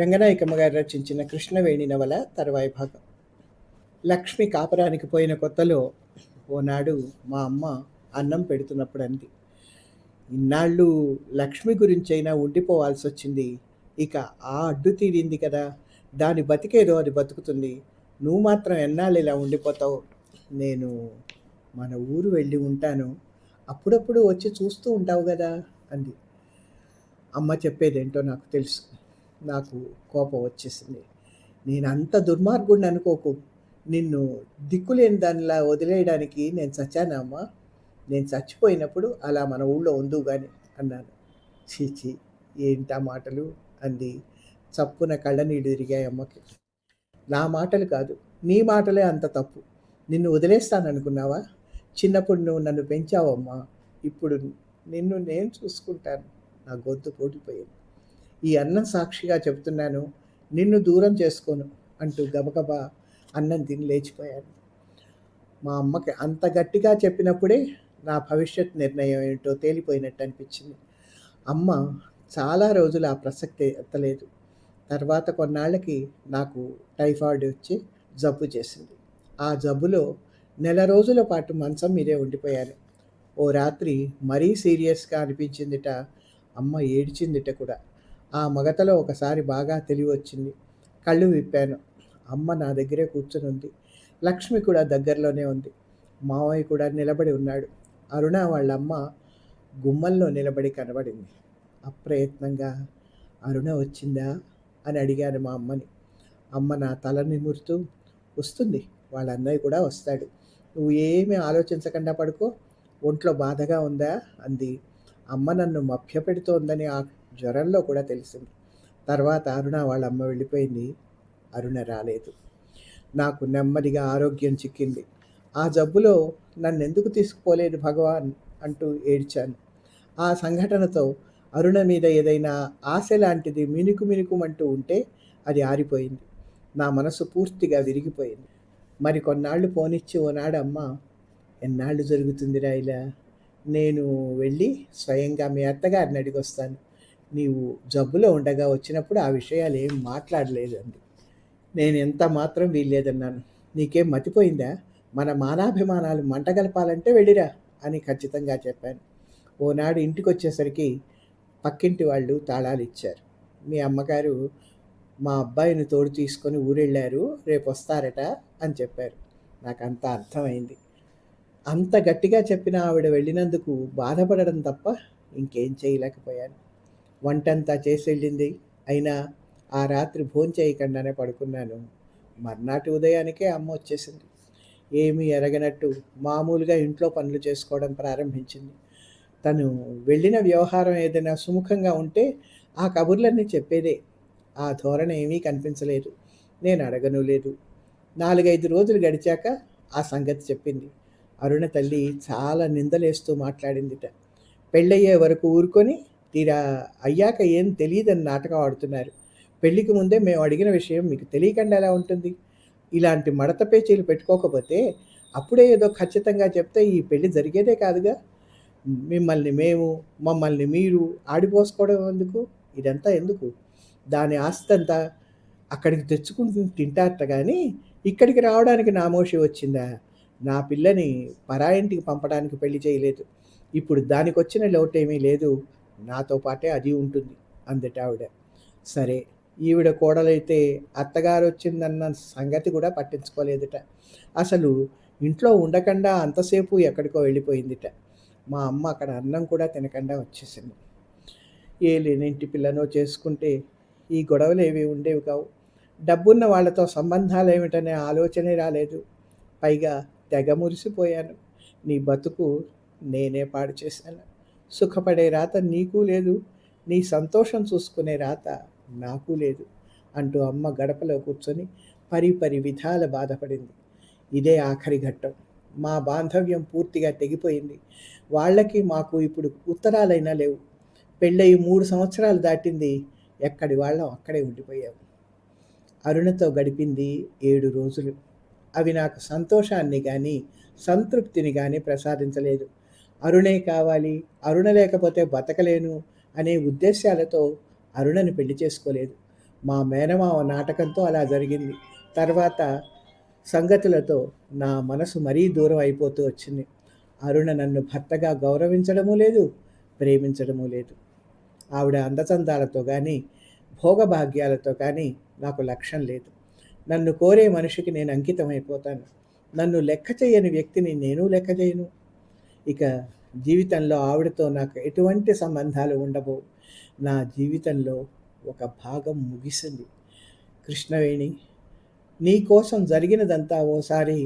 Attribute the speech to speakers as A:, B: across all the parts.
A: రంగనాయకమ్మ గారు రచించిన కృష్ణవేణి నవల తర్వాయి భాగం. లక్ష్మి కాపురానికి పోయిన కొత్తలో ఓనాడు మా అమ్మ అన్నం పెడుతున్నప్పుడు అంది, ఇన్నాళ్ళు లక్ష్మి గురించైనా ఉండిపోవాల్సి వచ్చింది, ఇక ఆ అడ్డు తీరింది కదా, దాని బతికేదో అది బతుకుతుంది, నువ్వు మాత్రం ఎన్నాళ్ళు ఇలా ఉండిపోతావు, నేను మన ఊరు వెళ్ళి ఉంటాను, అప్పుడప్పుడు వచ్చి చూస్తూ ఉంటావు కదా అంది. అమ్మ చెప్పేదేంటో నాకు తెలుసు. నాకు కోపం వచ్చేసింది. నేను అంత దుర్మార్గుడిని అనుకోకు, నిన్ను దిక్కులేని దానిలా వదిలేయడానికి నేను చచ్చానా అమ్మా, నేను చచ్చిపోయినప్పుడు అలా మన ఊళ్ళో ఉందువు కానీ అన్నాను. చీచి, ఏంటా మాటలు అంది. చప్పున కళ్ళనీళ్ళు తిరిగాయి అమ్మకి. నా మాటలు కాదు, నీ మాటలే అంత తప్పు. నిన్ను వదిలేస్తాననుకున్నావా? చిన్నప్పుడు నువ్వు నన్ను పెంచావమ్మా, ఇప్పుడు నిన్ను నేను చూసుకుంటాను. నా గొంతు పోటిపోయింది. ఈ అన్నం సాక్షిగా చెబుతున్నాను, నిన్ను దూరం చేసుకోను అంటూ గబగబా అన్నం తిని లేచిపోయాను. మా అమ్మకి అంత గట్టిగా చెప్పినప్పుడే నా భవిష్యత్ నిర్ణయం ఏంటో తేలిపోయినట్టు అనిపించింది. అమ్మ చాలా రోజులు ఆ ప్రసక్తి ఎత్తలేదు. తర్వాత కొన్నాళ్ళకి నాకు టైఫాయిడ్ వచ్చి జబ్బు చేసింది. ఆ జబ్బులో నెల రోజుల పాటు మంచం మీదే ఉండిపోయాను. ఓ రాత్రి మరీ సీరియస్గా అనిపించిందిట. అమ్మ ఏడ్చిందిట కూడా. ఆ మగతలో ఒకసారి బాగా తెలివి వచ్చింది. కళ్ళు విప్పాను. అమ్మ నా దగ్గరే కూర్చొని ఉంది. లక్ష్మి కూడా దగ్గరలోనే ఉంది. మావయ్య కూడా నిలబడి ఉన్నాడు. అరుణ వాళ్ళమ్మ గుమ్మంలో నిలబడి కనబడింది. అప్రయత్నంగా, అరుణ వచ్చిందా అని అడిగాను మా అమ్మని. అమ్మ నా తల నిమురుతూ, వస్తుంది, వాళ్ళ అన్నయ్య కూడా వస్తాడు, నువ్వు ఏమీ ఆలోచించకుండా పడుకో, ఒంట్లో బాధగా ఉందా అంది. అమ్మ నన్ను మభ్యపెడుతోందని ఆ జ్వరంలో కూడా తెలిసింది. తర్వాత అరుణ వాళ్ళ అమ్మ వెళ్ళిపోయింది. అరుణ రాలేదు. నాకు నెమ్మదిగా ఆరోగ్యం చిక్కింది. ఆ జబ్బులో నన్నెందుకు తీసుకుపోలేదు భగవాన్ అంటూ ఏడ్చాను. ఆ సంఘటనతో అరుణ మీద ఏదైనా ఆశ లాంటిది మినుకు మినుకుమంటూ ఉంటే అది ఆరిపోయింది. నా మనసు పూర్తిగా విరిగిపోయింది. మరి కొన్నాళ్ళు పోనిచ్చి ఓనాడు అమ్మ, ఎన్నాళ్ళు జరుగుతుందిరా ఇలా, నేను వెళ్ళి స్వయంగా మీ అత్తగారిని అడిగొస్తాను, నీవు జబ్బులో ఉండగా వచ్చినప్పుడు ఆ విషయాలు ఏం మాట్లాడలేదు అంది. నేను ఎంత మాత్రం వీల్లేదన్నాను. నీకేం మతిపోయిందా, మన మానాభిమానాలు మంటగలపాలంటే వెళ్ళిరా అని ఖచ్చితంగా చెప్పాను. ఓనాడు ఇంటికి వచ్చేసరికి పక్కింటి వాళ్ళు తాళాలు ఇచ్చారు. మీ అమ్మగారు మా అబ్బాయిని తోడు తీసుకొని ఊరెళ్ళారు, రేపు వస్తారట అని చెప్పారు. నాకు అంత అర్థమైంది. అంత గట్టిగా చెప్పిన ఆవిడ వెళ్ళినందుకు బాధపడడం తప్ప ఇంకేం చేయలేకపోయాను. వంటంతా చేసి వెళ్ళింది. అయినా ఆ రాత్రి భోంచేయకుండానే పడుకున్నాను. మర్నాటి ఉదయానికే అమ్మ వచ్చేసింది. ఏమీ ఎరగనట్టు మామూలుగా ఇంట్లో పనులు చేసుకోవడం ప్రారంభించింది. తను వెళ్ళిన వ్యవహారం ఏదైనా సుముఖంగా ఉంటే ఆ కబుర్లన్నీ చెప్పేదే. ఆ ధోరణి ఏమీ కనిపించలేదు. నేను అడగను లేదు. 4-5 రోజులు గడిచాక ఆ సంగతి చెప్పింది. అరుణ తల్లి చాలా నిందలేస్తూ మాట్లాడిందిట. పెళ్ళయ్యే వరకు ఊరుకొని తీరా అయ్యాక ఏం తెలియదని నాటకం ఆడుతున్నారు. పెళ్ళికి ముందే మేము అడిగిన విషయం మీకు తెలియకుండా ఎలా ఉంటుంది? ఇలాంటి మడత పేచీలు పెట్టుకోకపోతే అప్పుడే ఏదో ఖచ్చితంగా చెప్తే ఈ పెళ్ళి జరిగేదే కాదుగా. మిమ్మల్ని మేము, మమ్మల్ని మీరు ఆడిపోసుకోవడం ఎందుకు? ఇదంతా ఎందుకు? దాని ఆస్తంతా అక్కడికి తెచ్చుకుంటూ తింటారట కానీ ఇక్కడికి రావడానికి నామోషి వచ్చిందా? నా పిల్లని పరాయింటికి పంపడానికి పెళ్లి చేయలేదు. ఇప్పుడు దానికి వచ్చిన లోటేమీ లేదు, నాతో పాటే అది ఉంటుంది అందట ఆవిడ. సరే, ఈవిడ కోడలైతే అత్తగారు వచ్చిందన్న సంగతి కూడా పట్టించుకోలేదట. అసలు ఇంట్లో ఉండకుండా అంతసేపు ఎక్కడికో వెళ్ళిపోయిందిట. మా అమ్మ అక్కడ అన్నం కూడా తినకుండా వచ్చేసింది. ఏ లేనింటి పిల్లనో చేసుకుంటే ఈ గొడవలు ఏవి ఉండేవి కావు. డబ్బున్న వాళ్ళతో సంబంధాలు ఏమిటనే ఆలోచనే రాలేదు. పైగా తెగ మురిసిపోయాను. నీ బతుకు నేనే పాడు చేశాను. సుఖపడే రాత నీకు లేదు, నీ సంతోషం చూసుకునే రాత నాకు లేదు అంటూ అమ్మ గడపలో కూర్చొని పరి విధాల బాధపడింది. ఇదే ఆఖరి ఘట్టం. మా బాంధవ్యం పూర్తిగా తెగిపోయింది. వాళ్ళకి మాకు ఇప్పుడు ఉత్తరాలైనా లేవు. పెళ్ళయి 3 సంవత్సరాలు దాటింది. ఎక్కడి వాళ్ళం అక్కడే ఉండిపోయాము. అరుణతో గడిపింది 7 రోజులు. అవి నాకు సంతోషాన్ని కానీ సంతృప్తిని కానీ ప్రసాదించలేదు. అరుణే కావాలి, అరుణ లేకపోతే బతకలేను అనే ఉద్దేశాలతో అరుణని పెళ్లి చేసుకోలేదు. మా మేనమామ నాటకంతో అలా జరిగింది. తర్వాత సంగతులతో నా మనసు మరీ దూరం అయిపోతూ వచ్చింది. అరుణ నన్ను భర్తగా గౌరవించడమూ లేదు, ప్రేమించడమూ లేదు. ఆవిడ అందచందాలతో కానీ, భోగభాగ్యాలతో కానీ నాకు లక్ష్యం లేదు. నన్ను కోరే మనిషికి నేను అంకితమైపోతాను. నన్ను లెక్క చేయని వ్యక్తిని నేను లెక్క చేయను. ఇక జీవితంలో ఆవిడతో నాకు ఎటువంటి సంబంధాలు ఉండబోవు. నా జీవితంలో ఒక భాగం ముగిసింది. కృష్ణవేణి, నీ కోసం జరిగినదంతా ఓసారి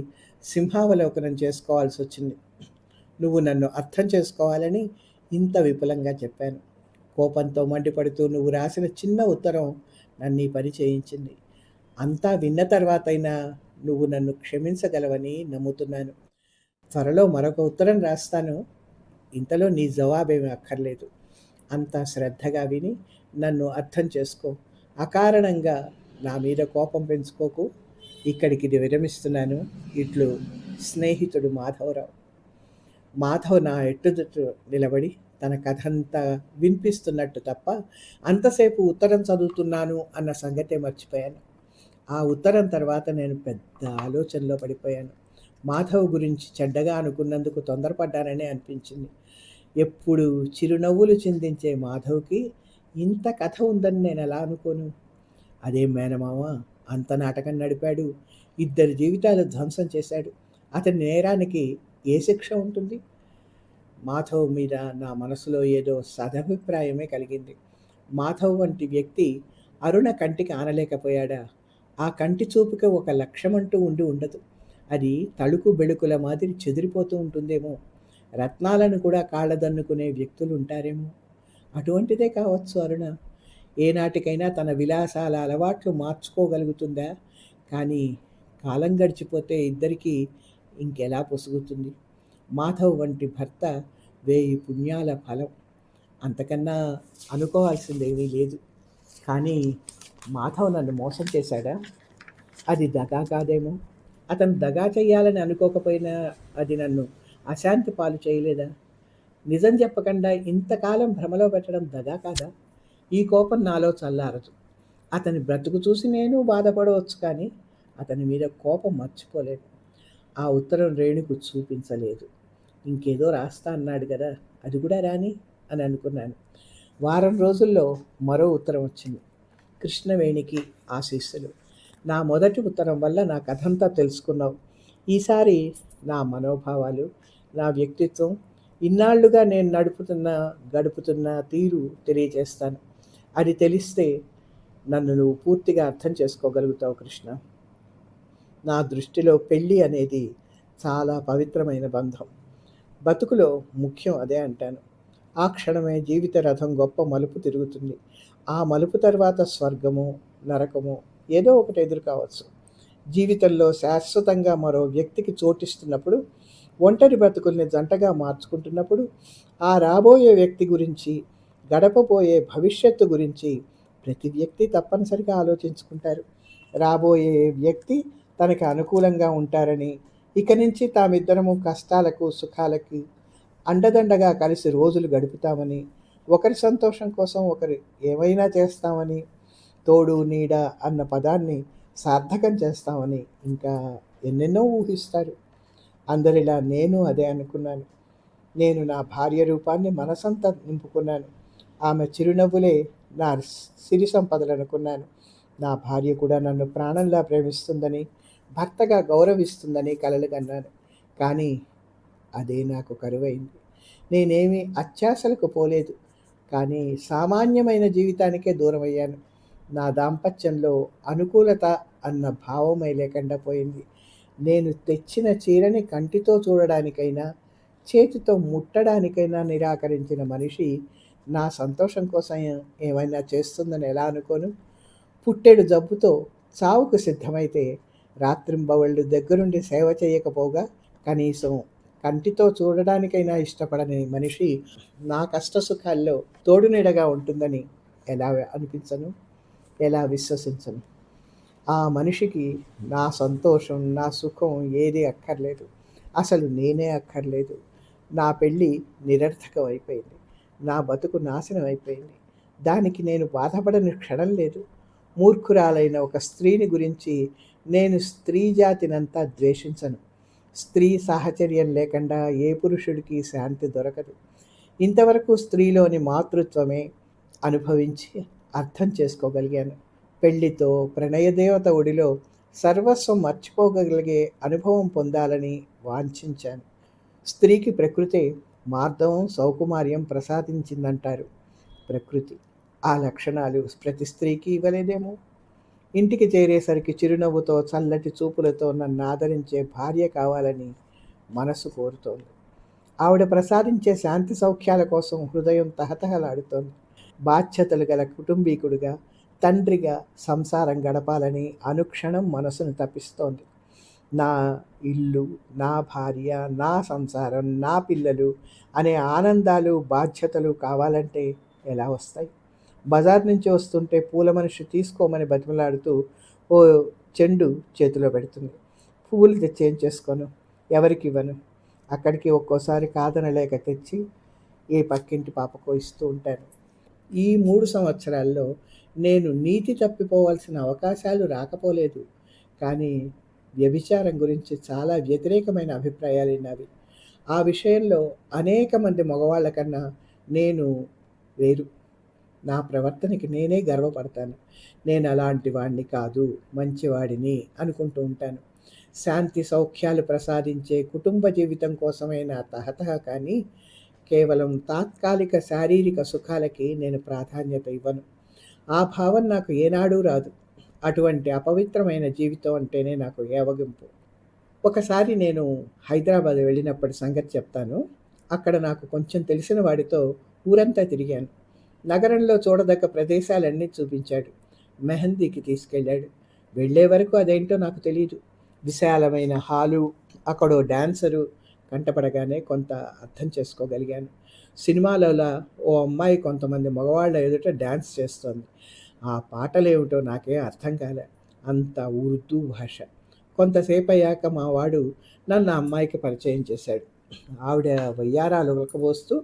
A: సింహావలోకనం చేసుకోవాల్సి వచ్చింది. నువ్వు నన్ను అర్థం చేసుకోవాలని ఇంత విపులంగా చెప్పాను. కోపంతో మండిపడుతూ నువ్వు రాసిన చిన్న ఉత్తరం నన్ను ఈ పని చేయించింది. అంతా విన్న తర్వాతైనా నువ్వు నన్ను క్షమించగలవని నమ్ముతున్నాను. త్వరలో మరొక ఉత్తరం రాస్తాను. ఇంతలో నీ జవాబేమీ అక్కర్లేదు. అంతా శ్రద్ధగా విని నన్ను అర్థం చేసుకో. అకారణంగా నా మీద కోపం పెంచుకోకు. ఇక్కడికి విరమిస్తున్నాను. ఇట్లు స్నేహితుడు మాధవరావు. మాధవ్ నా ఎట్టుదుట్టు నిలబడి తన కథంతా వినిపిస్తున్నట్టు తప్ప అంతసేపు ఉత్తరం చదువుతున్నాను అన్న సంగతే మర్చిపోయాను. ఆ ఉత్తరం తర్వాత నేను పెద్ద ఆలోచనలో పడిపోయాను. మాధవ్ గురించి చెడ్డగా అనుకున్నందుకు తొందరపడ్డాననే అనిపించింది. ఎప్పుడు చిరునవ్వులు చిందించే మాధవ్కి ఇంత కథ ఉందని నేను ఎలా అనుకోను? అదే మేనమామ అంత నాటకం నడిపాడు, 2 జీవితాలు ధ్వంసం చేశాడు. అతని నేరానికి ఏ శిక్ష ఉంటుంది? మాధవ్ మీద నా మనసులో ఏదో సదభిప్రాయమే కలిగింది. మాధవ్ వంటి వ్యక్తి అరుణ కంటికి ఆనలేకపోయాడా? ఆ కంటి చూపుకి ఒక లక్ష్యమంటూ ఉండి ఉండదు. అది తళుకు బెళుకుల మాదిరి చెదిరిపోతూ ఉంటుందేమో. రత్నాలను కూడా కాళ్ళదన్నుకునే వ్యక్తులు ఉంటారేమో. అటువంటిదే కావచ్చు అరుణ. ఏనాటికైనా తన విలాసాల అలవాట్లు మార్చుకోగలుగుతుందా? కానీ కాలం గడిచిపోతే ఇద్దరికీ ఇంకెలా పొసుగుతుంది? మాధవ్ వంటి భర్త 1000 పుణ్యాల ఫలం. అంతకన్నా అనుకోవాల్సిందేమీ లేదు. కానీ మాధవ్ నన్ను మోసం చేశాడా? అది దగా కాదేమో. అతను దగా చెయ్యాలని అనుకోకపోయినా అది నన్ను అశాంతి పాలు చేయలేదా? నిజం చెప్పకుండా ఇంతకాలం భ్రమలో పెట్టడం దగా కాదా? ఈ కోపం నాలో చల్లారదు. అతని బ్రతుకు చూసి నేను బాధపడవచ్చు, కానీ అతని మీద కోపం మర్చిపోలేదు. ఆ ఉత్తరం రేణుకు చూపించలేదు. ఇంకేదో రాస్తా అన్నాడు కదా, అది కూడా రాని అని అనుకున్నాను. వారం రోజుల్లో మరో ఉత్తరం వచ్చింది. కృష్ణవేణికి ఆశీస్సులు. నా మొదటి ఉత్తరం వల్ల నా కథంతా తెలుసుకున్నావు. ఈసారి నా మనోభావాలు, నా వ్యక్తిత్వం, ఇన్నాళ్లుగా నేను గడుపుతున్న తీరు తెలియజేస్తాను. అది తెలిస్తే నన్ను నువ్వు పూర్తిగా అర్థం చేసుకోగలుగుతావు కృష్ణ. నా దృష్టిలో పెళ్ళి అనేది చాలా పవిత్రమైన బంధం. బతుకులో ముఖ్యం అదే అంటాను. ఆ క్షణమే జీవిత రథం గొప్ప మలుపు తిరుగుతుంది. ఆ మలుపు తర్వాత స్వర్గము, నరకము ఏదో ఒకటి ఎదురు కావచ్చు. జీవితంలో శాశ్వతంగా మరో వ్యక్తికి చోటిస్తున్నప్పుడు, ఒంటరి బ్రతుకుల్ని జంటగా మార్చుకుంటున్నప్పుడు, ఆ రాబోయే వ్యక్తి గురించి, గడపబోయే భవిష్యత్తు గురించి ప్రతి వ్యక్తి తప్పనిసరిగా ఆలోచించుకుంటారు. రాబోయే వ్యక్తి తనకి అనుకూలంగా ఉంటారని, ఇక నుంచి తామిద్దరము కష్టాలకు సుఖాలకి అండదండగా కలిసి రోజులు గడుపుతామని, ఒకరి సంతోషం కోసం ఒకరు ఏమైనా చేస్తామని, తోడు నీడ అన్న పదాన్ని సార్థకం చేస్తామని ఇంకా ఎన్నెన్నో ఊహిస్తారు. అందరిలా నేను అదే అనుకున్నాను. నేను నా భార్య రూపాన్ని మనసంతా నింపుకున్నాను. ఆమె చిరునవ్వులే నా సిరి సంపదలనుకున్నాను. నా భార్య కూడా నన్ను ప్రాణంలా ప్రేమిస్తుందని, భర్తగా గౌరవిస్తుందని కలలు కన్నాను. కానీ అదే నాకు కరువైంది. నేనేమీ అత్యాశలకు పోలేదు, కానీ సామాన్యమైన జీవితానికే దూరమయ్యాను. నా దాంపత్యంలో అనుకూలత అన్న భావమే లేకుండా పోయింది. నేను తెచ్చిన చీరని కంటితో చూడడానికైనా, చేతితో ముట్టడానికైనా నిరాకరించిన మనిషి నా సంతోషం కోసం ఏమైనా చేస్తుందని ఎలా అనుకోను? పుట్టెడు జబ్బుతో చావుకు సిద్ధమైతే రాత్రింబవళ్ళు దగ్గరుండి సేవ చేయకపోగా కనీసం కంటితో చూడడానికైనా ఇష్టపడని మనిషి నా కష్టసుఖాల్లో తోడునీడగా ఉంటుందని ఎలా అనిపించను? ఎలా విశ్వసించను? ఆ మనిషికి నా సంతోషం, నా సుఖం ఏది అక్కర్లేదు. అసలు నేనే అక్కర్లేదు. నా పెళ్ళి నిరర్థకం అయిపోయింది. నా బతుకు నాశనం అయిపోయింది. దానికి నేను బాధపడని క్షణం లేదు. మూర్ఖురాలైన ఒక స్త్రీని గురించి నేను స్త్రీ జాతినంతా ద్వేషించను. స్త్రీ సాహచర్యం లేకుండా ఏ పురుషుడికి శాంతి దొరకదు. ఇంతవరకు స్త్రీలోని మాతృత్వమే అనుభవించి అర్థం చేసుకోగలిగాను. పెళ్లితో ప్రణయదేవత ఒడిలో సర్వస్వం మర్చిపోగలిగే అనుభవం పొందాలని వాంఛించాను. స్త్రీకి ప్రకృతే మార్దవం సౌకుమార్యం ప్రసాదించిందంటారు. ప్రకృతి ఆ లక్షణాలు ప్రతి స్త్రీకి ఇవ్వలేదేమో. ఇంటికి చేరేసరికి చిరునవ్వుతో చల్లటి చూపులతో నన్ను ఆదరించే భార్య కావాలని మనసు కోరుతోంది. ఆవిడ ప్రసాదించే శాంతి సౌఖ్యాల కోసం హృదయం తహతహలాడుతోంది. బాధ్యతలు గల కుటుంబీకుడిగా, తండ్రిగా సంసారం గడపాలని అనుక్షణం మనసును తపిస్తోంది. నా ఇల్లు, నా భార్య, నా సంసారం, నా పిల్లలు అనే ఆనందాలు, బాధ్యతలు కావాలంటే ఎలా వస్తాయి? బజార్ నుంచి వస్తుంటే పూల మనిషి తీసుకోమని బతిమలాడుతూ ఓ చెండు చేతిలో పెడుతుంది. పువ్వులు తెచ్చి ఏం చేసుకోను, ఎవరికి ఇవ్వను. అక్కడికి ఒక్కోసారి కాదనలేక తెచ్చి ఏ పక్కింటి పాపకో ఇస్తూ ఉంటాను. ఈ 3 సంవత్సరాల్లో నేను నీతి తప్పిపోవాల్సిన అవకాశాలు రాకపోలేదు. కానీ వ్యభిచారం గురించి చాలా వ్యతిరేకమైన అభిప్రాయాలు విన్నవి. ఆ విషయంలో అనేక మంది మగవాళ్ళ కన్నా నేను వేరు. నా ప్రవర్తనకి నేనే గర్వపడతాను. నేను అలాంటి వాడిని కాదు, మంచివాడిని అనుకుంటూ ఉంటాను. శాంతి సౌఖ్యాలు ప్రసాదించే కుటుంబ జీవితం కోసమే నా తహతహ, కానీ కేవలం తాత్కాలిక శారీరక సుఖాలకి నేను ప్రాధాన్యత ఇవ్వను. ఆ భావం నాకు ఏనాడూ రాదు. అటువంటి అపవిత్రమైన జీవితం అంటేనే నాకు ఏవగింపు. ఒకసారి నేను హైదరాబాద్ వెళ్ళినప్పటి సంగతి చెప్తాను. అక్కడ నాకు కొంచెం తెలిసిన వాడితో ఊరంతా తిరిగాను. నగరంలో చూడదగ్గ ప్రదేశాలన్నీ చూపించాడు. మెహందీకి తీసుకెళ్ళాడు. వెళ్ళే వరకు అదేంటో నాకు తెలియదు. విశాలమైన హాలు, అక్కడో డాన్సరు కంటపడగానే కొంత అర్థం చేసుకోగలిగాను. సినిమాలలో ఓ అమ్మాయి కొంతమంది మగవాళ్ళ ఎదుట డ్యాన్స్ చేస్తోంది. ఆ పాటలేమిటో నాకేం అర్థం కాలే. అంత ఉర్దూ భాష. కొంతసేపు అయ్యాక మా వాడు నన్ను ఆ అమ్మాయికి పరిచయం చేశాడు. ఆవిడ వయ్యారాలు ఉలకబోస్తూ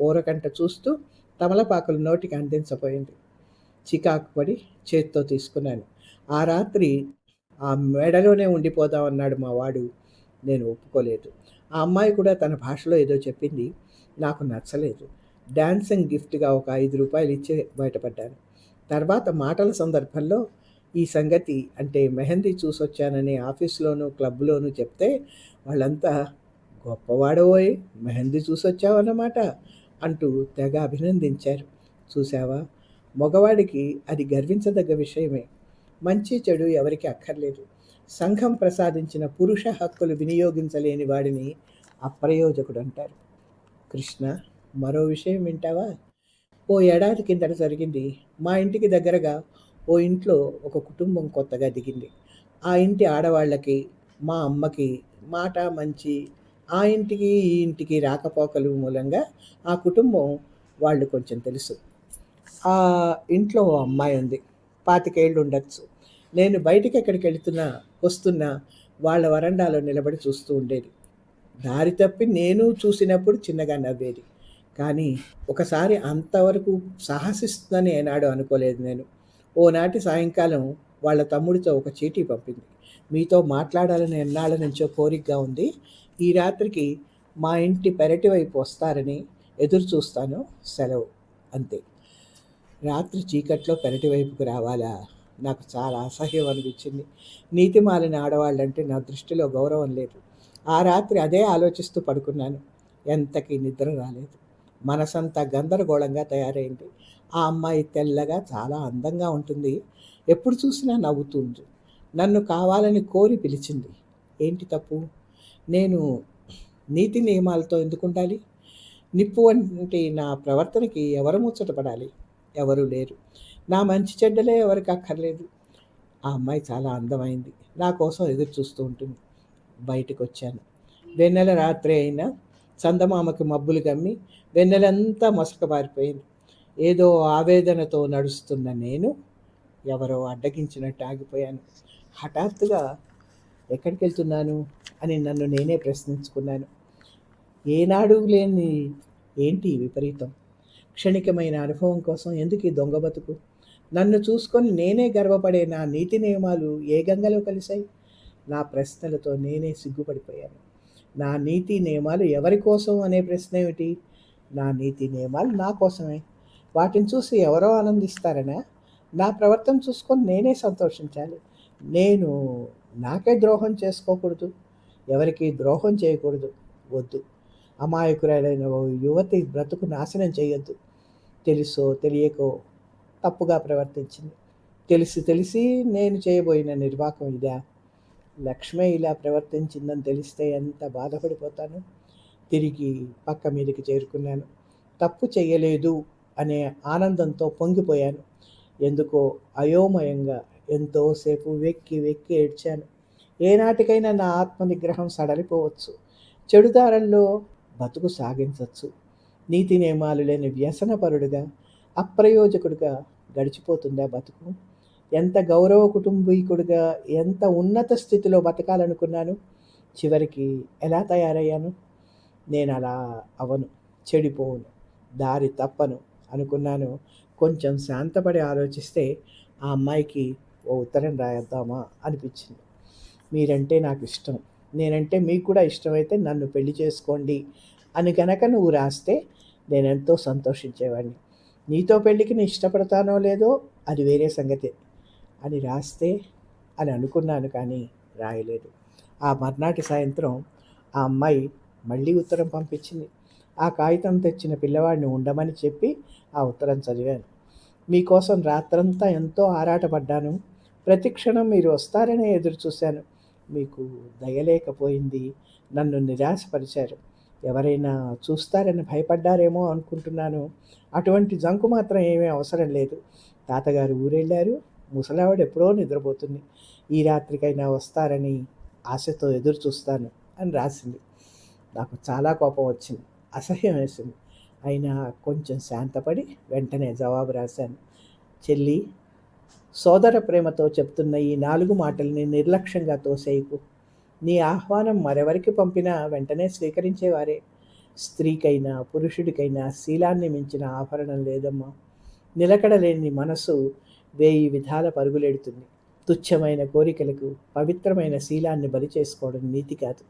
A: ఊరకంట చూస్తూ తమలపాకులు నోటికి అందించబోయింది. చికాకు పడి చేత్తో తీసుకున్నాను. ఆ రాత్రి ఆ మెడలోనే ఉండిపోదామన్నాడు మా వాడు. నేను ఒప్పుకోలేదు. ఆ అమ్మాయి కూడా తన భాషలో ఏదో చెప్పింది. నాకు నచ్చలేదు. డాన్సింగ్ గిఫ్ట్గా ఒక ₹5 ఇచ్చి బయటపడ్డాను. తర్వాత మాటల సందర్భంలో ఈ సంగతి, అంటే మెహందీ చూసొచ్చానని ఆఫీస్లోనూ క్లబ్లోనూ చెప్తే వాళ్ళంతా గొప్పవాడోయ్, మెహందీ చూసొచ్చావన్నమాట అంటూ తెగ అభినందించారు. చూసావా, మగవాడికి అది గర్వించదగ్గ విషయమే. మంచి చెడు ఎవరికి అక్కర్లేదు. సంఘం ప్రసాదించిన పురుష హక్కులు వినియోగించలేని వాడిని అప్రయోజకుడు అంటారు. కృష్ణ, మరో విషయం వింటావా? ఓ ఏడాది కిందట జరిగింది. మా ఇంటికి దగ్గరగా ఓ ఇంట్లో ఒక కుటుంబం కొత్తగా దిగింది. ఆ ఇంటి ఆడవాళ్ళకి, మా అమ్మకి మాట మంచి, ఆ ఇంటికి ఈ ఇంటికి రాకపోకలు మూలంగా ఆ కుటుంబం వాళ్ళు కొంచెం తెలుసు. ఆ ఇంట్లో ఓ అమ్మాయి ఉంది. 25 ఏళ్ళు ఉండొచ్చు. నేను బయటికి ఎక్కడికి వెళుతున్నా వస్తున్నా వాళ్ళ వరండాలో నిలబడి చూస్తూ ఉండేది. దారి తప్పి నేను చూసినప్పుడు చిన్నగా నవ్వేది. కానీ ఒకసారి అంతవరకు సాహసిస్తుందని ఏనాడు అనుకోలేదు నేను. ఓనాటి సాయంకాలం వాళ్ళ తమ్ముడితో ఒక చీటీ పంపింది. మీతో మాట్లాడాలని ఎన్నాళ్ళ నుంచో కోరికగా ఉంది. ఈ రాత్రికి మా ఇంటి పెరటి వైపు వస్తారని ఎదురు చూస్తాను, సెలవు, అంతే. రాత్రి చీకట్లో పెరటి వైపుకు రావాలా? నాకు చాలా అసహ్యం అనిపించింది. నీతి మాలిన ఆడవాళ్ళంటే నా దృష్టిలో గౌరవం లేదు. ఆ రాత్రి అదే ఆలోచిస్తూ పడుకున్నాను. ఎంతకీ నిద్ర రాలేదు. మనసంతా గందరగోళంగా తయారైంది. ఆ అమ్మాయి తెల్లగా చాలా అందంగా ఉంటుంది. ఎప్పుడు చూసినా నవ్వుతుంది. నన్ను కావాలని కోరి పిలిచింది. ఏంటి తప్పు? నేను నీతి నియమాలతో ఎందుకుండాలి? నిప్పు వంటి నా ప్రవర్తనకి ఎవరు ముచ్చటపడాలి? ఎవరూ లేరు. నా మంచి చెడ్డలే ఎవరికి అక్కర్లేదు. ఆ అమ్మాయి చాలా అందమైంది. నా కోసం ఎదురు చూస్తూ ఉంటుంది. బయటకు వచ్చాను. వెన్నెల రాత్రి అయినా చందమామకి మబ్బులు గమ్మి వెన్నెలంతా మసకబారిపోయింది. ఏదో ఆవేదనతో నడుస్తున్న నేను ఎవరో అడ్డగించినట్టు ఆగిపోయాను. హఠాత్తుగా ఎక్కడికి వెళ్తున్నాను అని నన్ను నేనే ప్రశ్నించుకున్నాను. ఏనాడు లేని ఏంటి ఈ విపరీతం? క్షణికమైన అనుభవం కోసం ఎందుకు ఈ దొంగ బతుకు? నన్ను చూసుకొని నేనే గర్వపడే నా నీతి నియమాలు ఏ గంగలో కలిశాయి? నా ప్రశ్నలతో నేనే సిగ్గుపడిపోయాను. నా నీతి నియమాలు ఎవరి కోసం అనే ప్రశ్న ఏమిటి? నా నీతి నియమాలు నా కోసమే. వాటిని చూసి ఎవరో ఆనందిస్తారనా? నా ప్రవర్తన చూసుకొని నేనే సంతోషించాలి. నేను నాకే ద్రోహం చేసుకోకూడదు. ఎవరికి ద్రోహం చేయకూడదు. వద్దు. అమాయకురాలైన ఓ యువతి బ్రతుకు నాశనం చేయొద్దు. తెలుసో తెలియకో తప్పుగా ప్రవర్తించింది. తెలిసి తెలిసి నేను చేయబోయిన నిర్వాకం ఇదా? లక్ష్మే ఇలా ప్రవర్తించిందని తెలిస్తే ఎంత బాధపడిపోతాను. తిరిగి పక్క మీదకి చేరుకున్నాను. తప్పు చెయ్యలేదు అనే ఆనందంతో పొంగిపోయాను. ఎందుకో అయోమయంగా ఎంతోసేపు వెక్కి వెక్కి ఏడ్చాను. ఏనాటికైనా నా ఆత్మనిగ్రహం సడలిపోవచ్చు. చెడుదారంలో బతుకు సాగించవచ్చు. నీతి నియమాలు లేని వ్యసనపరుడుగా, అప్రయోజకుడిగా గడిచిపోతుందా బతుకు? ఎంత గౌరవ కుటుంబీకుడిగా, ఎంత ఉన్నత స్థితిలో బతకాలనుకున్నాను. చివరికి ఎలా తయారయ్యాను? నేను అలా అవను, చెడిపోను, దారి తప్పను అనుకున్నాను. కొంచెం శాంతపడి ఆలోచిస్తే ఆ అమ్మాయికి ఓ ఉత్తరం రాయొద్దామా అనిపించింది. మీరంటే నాకు ఇష్టం, నేనంటే మీకు కూడా ఇష్టమైతే నన్ను పెళ్లి చేసుకోండి అని గనక నువ్వు రాస్తే నేనెంతో సంతోషించేవాడిని. నీతో పెళ్ళికి నేను ఇష్టపడతానో లేదో అది వేరే సంగతి అని రాస్తే అని అనుకున్నాను, కానీ రాయలేదు. ఆ మర్నాటి సాయంత్రం ఆ అమ్మాయి మళ్ళీ ఉత్తరం పంపించింది. ఆ కాగితం తెచ్చిన పిల్లవాడిని ఉండమని చెప్పి ఆ ఉత్తరం చదివాను. మీకోసం రాత్రంతా ఎంతో ఆరాటపడ్డాను. ప్రతి క్షణం మీరు వస్తారనే ఎదురు చూశాను. మీకు దయలేకపోయింది. నన్ను నిరాశపరిచారు. ఎవరైనా చూస్తారని భయపడ్డారేమో అనుకుంటున్నాను. అటువంటి జంకు మాత్రం ఏమీ అవసరం లేదు. తాతగారు ఊరెళ్ళారు. ముసలావిడ ఎప్పుడో నిద్రపోతుంది. ఈ రాత్రికైనా వస్తారని ఆశతో ఎదురు చూస్తాను అని రాసింది. నాకు చాలా కోపం వచ్చింది. అసహ్యం వేసింది. అయినా కొంచెం శాంతపడి వెంటనే జవాబు రాశాను. చెల్లి, సోదర ప్రేమతో చెప్తున్న ఈ 4 మాటల్ని నిర్లక్ష్యంగా తోసేయకు. నీ ఆహ్వానం మరెవరికి పంపినా వెంటనే స్వీకరించేవారే. స్త్రీకైనా పురుషుడికైనా శీలాన్ని మించిన ఆభరణం లేదమ్మా. నిలకడలేని మనసు 1000 విధాల పరుగులెడుతుంది. తుచ్చమైన కోరికలకు పవిత్రమైన శీలాన్ని బలి చేసుకోవడం నీతి కాదు.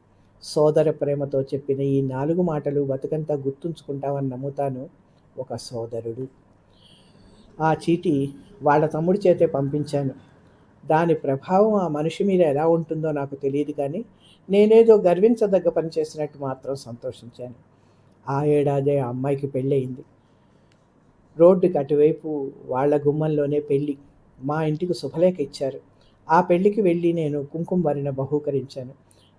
A: సోదర ప్రేమతో చెప్పిన ఈ 4 మాటలు బతుకంతా గుర్తుంచుకుంటావని నమ్ముతాను. ఒక సోదరుడు. ఆ చీటీ వాళ్ళ తమ్ముడి చేతే పంపించాను. దాని ప్రభావం ఆ మనిషి మీద ఎలా ఉంటుందో నాకు తెలియదు, కానీ నేనేదో గర్వించదగ్గ పని చేసినట్టు మాత్రం సంతోషించాను. ఆ ఏడాదే ఆ అమ్మాయికి పెళ్ళయింది. రోడ్డుకి అటువైపు వాళ్ళ గుమ్మంలోనే పెళ్ళి. మా ఇంటికి శుభలేఖ ఇచ్చారు. ఆ పెళ్ళికి వెళ్ళి నేను కుంకుమ భరణ బహూకరించాను.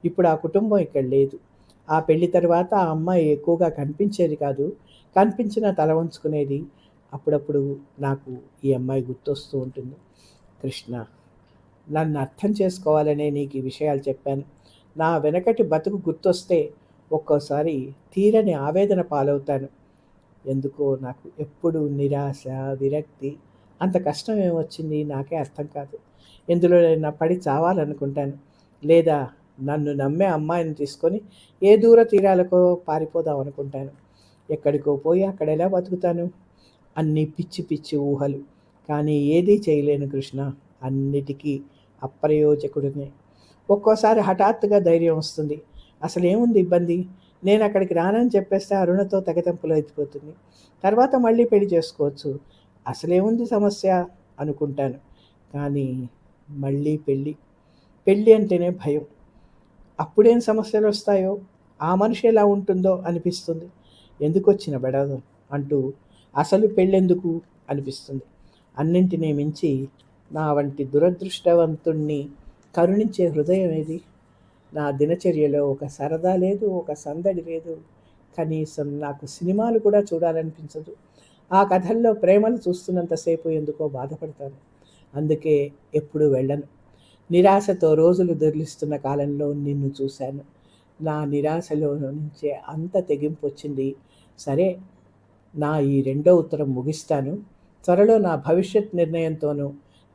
A: ఇప్పుడు ఆ కుటుంబం ఇక్కడ లేదు. ఆ పెళ్లి తర్వాత ఆ అమ్మాయి ఎక్కువగా కనిపించేది కాదు. కనిపించినా తల వంచుకునేది. అప్పుడప్పుడు నాకు ఈ అమ్మాయి గుర్తొస్తూ ఉంటుంది. కృష్ణ, నన్ను అర్థం చేసుకోవాలనే నీకు ఈ విషయాలు చెప్పాను. నా వెనకటి బతుకు గుర్తొస్తే ఒక్కోసారి తీరని ఆవేదన పాలవుతాను. ఎందుకో నాకు ఎప్పుడు నిరాశ, విరక్తి. అంత కష్టం ఏమొచ్చింది నాకే అర్థం కాదు. ఎందులోనైనా పడి చావాలనుకుంటాను. లేదా నన్ను నమ్మే అమ్మాయిని తీసుకొని ఏ దూర తీరాలకో పారిపోదాం అనుకుంటాను. ఎక్కడికో పోయి అక్కడ ఎలా బతుకుతాను? అన్నీ పిచ్చి పిచ్చి ఊహలు. కానీ ఏదీ చేయలేను కృష్ణ. అన్నిటికీ అప్రయోజకుడినే. ఒక్కోసారి హఠాత్తుగా ధైర్యం వస్తుంది. అసలేముంది ఇబ్బంది? నేను అక్కడికి రానని చెప్పేస్తే అరుణతో తెగతెంపులు ఎత్తిపోతుంది. తర్వాత మళ్ళీ పెళ్లి చేసుకోవచ్చు. అసలేముంది సమస్య అనుకుంటాను. కానీ మళ్ళీ పెళ్ళి. పెళ్ళి అంటేనే భయం. అప్పుడేం సమస్యలు వస్తాయో, ఆ మనిషి ఎలా ఉంటుందో అనిపిస్తుంది. ఎందుకొచ్చిన బెడద అంటూ అసలు పెళ్ళెందుకు అనిపిస్తుంది. అన్నింటినీ మించి నా వంటి దురదృష్టవంతుణ్ణి కరుణించే హృదయం ఏది? నా దినచర్యలో ఒక సరదా లేదు, ఒక సందడి లేదు. కనీసం నాకు సినిమాలు కూడా చూడాలనిపించదు. ఆ కథల్లో ప్రేమలు చూస్తున్నంతసేపు ఎందుకో బాధపడతాను. అందుకే ఎప్పుడూ వెళ్ళను. నిరాశతో రోజులు దొర్లిస్తున్న కాలంలో నిన్ను చూశాను. నా నిరాశలో నుంచే అంత తెగింపు వచ్చింది. సరే, నా ఈ 2వ ఉత్తరం ముగిస్తాను. త్వరలో నా భవిష్యత్ నిర్ణయంతోనూ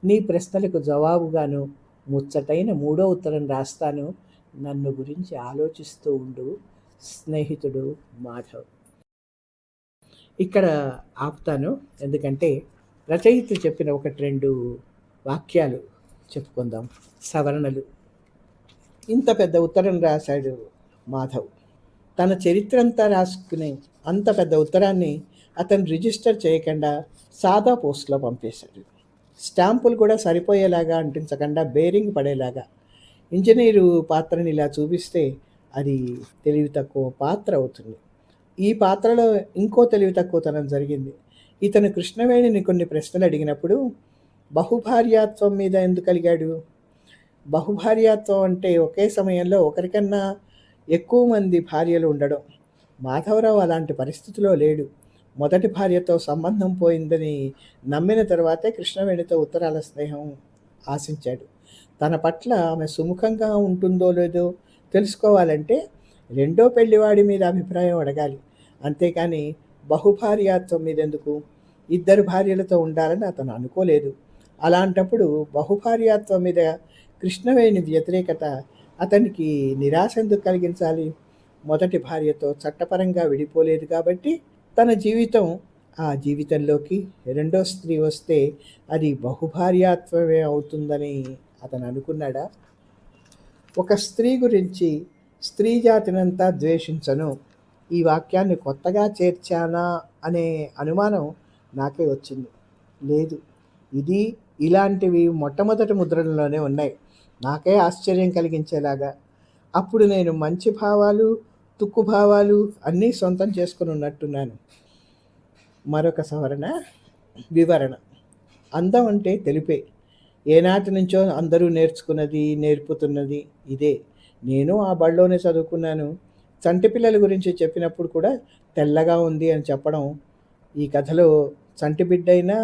A: నీ ప్రశ్నలకు జవాబుగాను ముచ్చటైన 3వ ఉత్తరం రాస్తాను. నన్ను గురించి ఆలోచిస్తూ ఉండు. స్నేహితుడు మాధవ్. ఇక్కడ ఆపుతాను. ఎందుకంటే రచయిత చెప్పిన 1, 2 వాక్యాలు చెప్పుకుందాం. సవరణలు. ఇంత పెద్ద ఉత్తరం రాశాడు మాధవ్. తన చరిత్రంతా రాసుకుని అంత పెద్ద ఉత్తరాన్ని అతను రిజిస్టర్ చేయకుండా సాదా పోస్ట్‌లో పంపేశాడు. స్టాంపులు కూడా సరిపోయేలాగా అంటించకుండా బేరింగ్ పడేలాగా. ఇంజనీరు పాత్రని ఇలా చూపిస్తే అది తెలివి తక్కువ పాత్ర అవుతుంది. ఈ పాత్రలో ఇంకో తెలివి తక్కువతనం జరిగింది. ఇతను కృష్ణవేణిని కొన్ని ప్రశ్నలు అడిగినప్పుడు బహుభార్యాత్వం మీద ఎందుకు కలిగాడు? బహుభార్యాత్వం అంటే ఒకే సమయంలో ఒకరికన్నా ఎక్కువ మంది భార్యలు ఉండడం. మాధవరావు అలాంటి పరిస్థితిలో లేడు. మొదటి భార్యతో సంబంధం పోయిందని నమ్మిన తర్వాతే కృష్ణవేణితో ఉత్తరాల స్నేహం ఆశించాడు. తన పట్ల ఆమె సుముఖంగా ఉంటుందో లేదో తెలుసుకోవాలంటే రెండో పెళ్లివాడి మీద అభిప్రాయం అడగాలి. అంతేకాని బహుభార్యాత్వం మీద ఎందుకు? 2 భార్యలతో ఉండాలని అతను అనుకోలేదు. అలాంటప్పుడు బహుభార్యాత్వం మీద కృష్ణవేణి వ్యతిరేకత అతనికి నిరాశ ఎందుకు కలిగించాలి? మొదటి భార్యతో చట్టపరంగా విడిపోలేదు కాబట్టి తన జీవితం, ఆ జీవితంలోకి రెండో స్త్రీ వస్తే అది బహుభార్యాత్వమే అవుతుందని అతను అనుకున్నాడా? ఒక స్త్రీ గురించి స్త్రీ జాతినంతా ద్వేషించను. ఈ వాక్యాన్ని కొత్తగా చేర్చానా అనే అనుమానం నాకే వచ్చింది. లేదు, ఇది ఇలాంటివి మొట్టమొదటి ముద్రణలోనే ఉన్నాయి. నాకే ఆశ్చర్యం కలిగించేలాగా. అప్పుడు నేను మంచి భావాలు, తుక్కు భావాలు అన్నీ సొంతం చేసుకుని ఉన్నట్టున్నాను. మరొక సవరణ. వివరణ. అందం అంటే తెలుపే. ఏనాటి నుంచో అందరూ నేర్చుకున్నది, నేర్పుతున్నది ఇదే. నేను ఆ బడిలోనే చదువుకున్నాను. చంటి పిల్లల గురించి చెప్పినప్పుడు కూడా తెల్లగా ఉంది అని చెప్పడం. ఈ కథలో చంటి బిడ్డైనా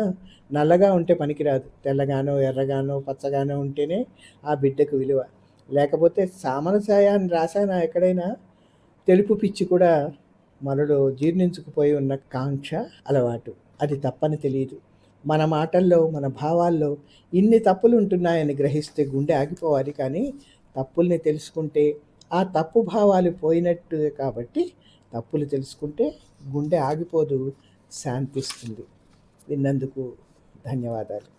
A: నల్లగా ఉంటే పనికిరాదు. తెల్లగానో, ఎర్రగానో, పచ్చగానో ఉంటేనే ఆ బిడ్డకు విలువ. లేకపోతే సామన ఛాయ అని రాశానా ఎక్కడైనా? తెలుపు పిచ్చి కూడా మనలో జీర్ణించుకుపోయి ఉన్న కాంక్ష, అలవాటు. అది తప్పని తెలియదు. మన మాటల్లో, మన భావాల్లో ఇన్ని తప్పులు ఉంటున్నాయని గ్రహిస్తే గుండె ఆగిపోవాలి. కానీ తప్పుల్ని తెలుసుకుంటే ఆ తప్పు భావాలు పోయినట్టు. కాబట్టి తప్పులు తెలుసుకుంటే గుండె ఆగిపోదు, శాంతిస్తుంది. విన్నందుకు ధన్యవాదాలు.